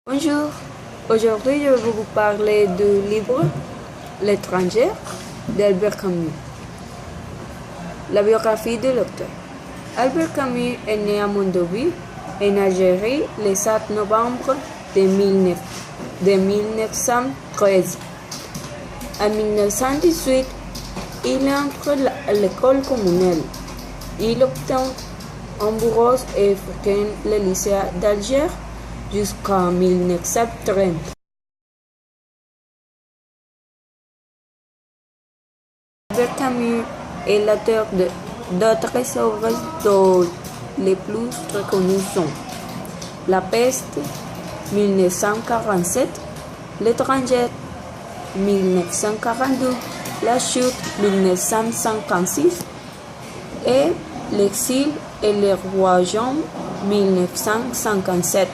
Bonjour, aujourd'hui je vais vous parler du livre L'étranger d'Albert Camus. La biographie de l'auteur. Albert Camus est né à Mondovi, en Algérie, le 7 novembre de 1913. En 1918, il entre à l'école communale. Il obtient un bourse et fréquente le lycée d'Alger jusqu'en 1930. Albert Camus est l'auteur d'autres œuvres dont les plus reconnues sont La peste, 1947, L'étranger, 1942, La chute, 1956 et L'exil et le royaume, 1957.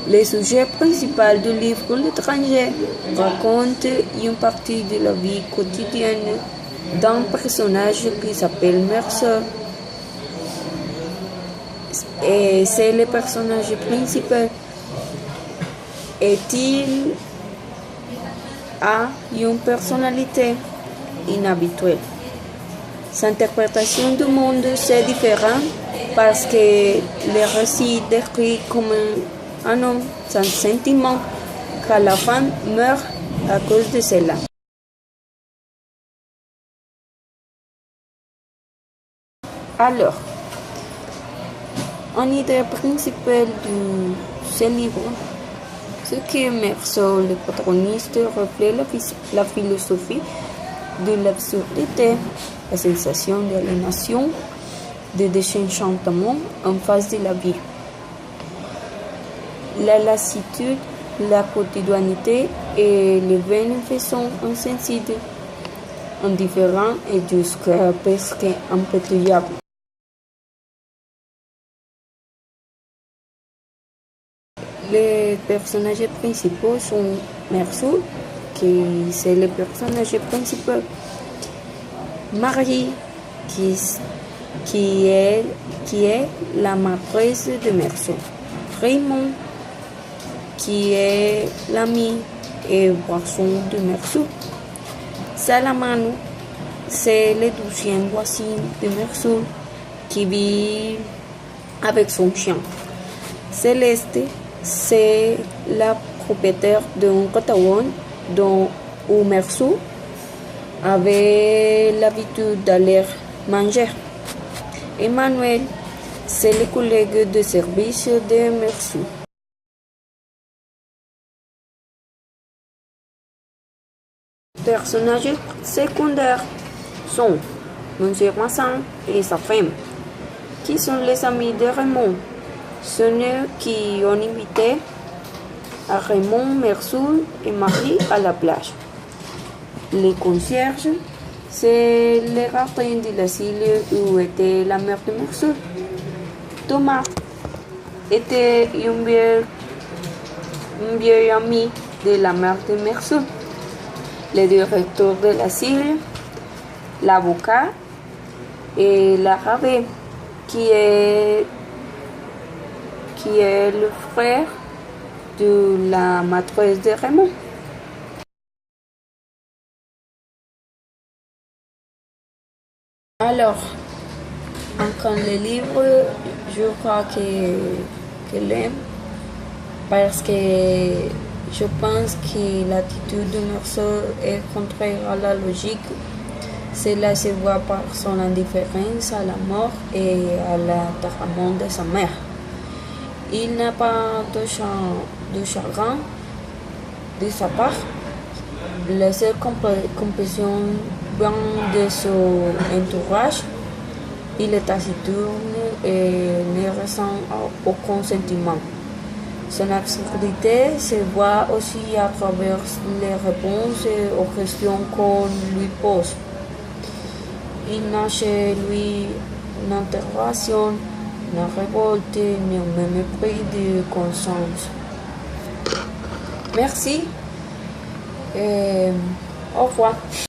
Le sujet principal du livre L'étranger raconte une partie de la vie quotidienne d'un personnage qui s'appelle Merceau. Et c'est le personnage principal. Il a une personnalité inhabituelle. Sa interprétation du monde c'est différent parce que le récit décrit comme un homme sans sentiment qu'à la fin meurt à cause de cela. Alors, une idée principale de ce livre, c'est que Merceau, le protagoniste, reflète la philosophie de l'absurdité, la sensation d'aliénation, de désenchantement en face de la vie. La lassitude, la quotidiennité et les bénéfices insensibles, indifférents et jusqu'à presque impitoyables. Les personnages principaux sont Merceau, qui c'est le personnage principal, Marie, qui est la maîtresse de Merceau, Raymond, qui est l'ami et voisin de Merceau, Salamano, c'est le 12e voisin de Merceau qui vit avec son chien, Céleste, c'est la propriétaire d'un restaurant où Merceau avait l'habitude d'aller manger. Emmanuel, c'est le collègue de service de Merceau. Les personnages secondaires sont Monsieur Massin et sa femme, qui sont les amis de Raymond. Ce sont qui ont invité à Raymond, Merceau et Marie à la plage. Les concierges, c'est le gardien de l'asile où était la mère de Merceau. Thomas était un vieil ami de la mère de Merceau. Le directeur de l'asile, l'avocat et l'arabe qui est le frère de la maîtresse de Raymond. Alors, encore le livre, je crois que l'aime parce que je pense que l'attitude de Merceau est contraire à la logique. Cela se voit par son indifférence à la mort et à l'enterrement de sa mère. Il n'a pas de chagrin de sa part. La seule compassion vient de son entourage. Il est taciturne et ne ressent aucun sentiment. Son absurdité se voit aussi à travers les réponses aux questions qu'on lui pose. Il n'a chez lui une interrogation, une révolte, ni un mépris de conscience. Merci et au revoir.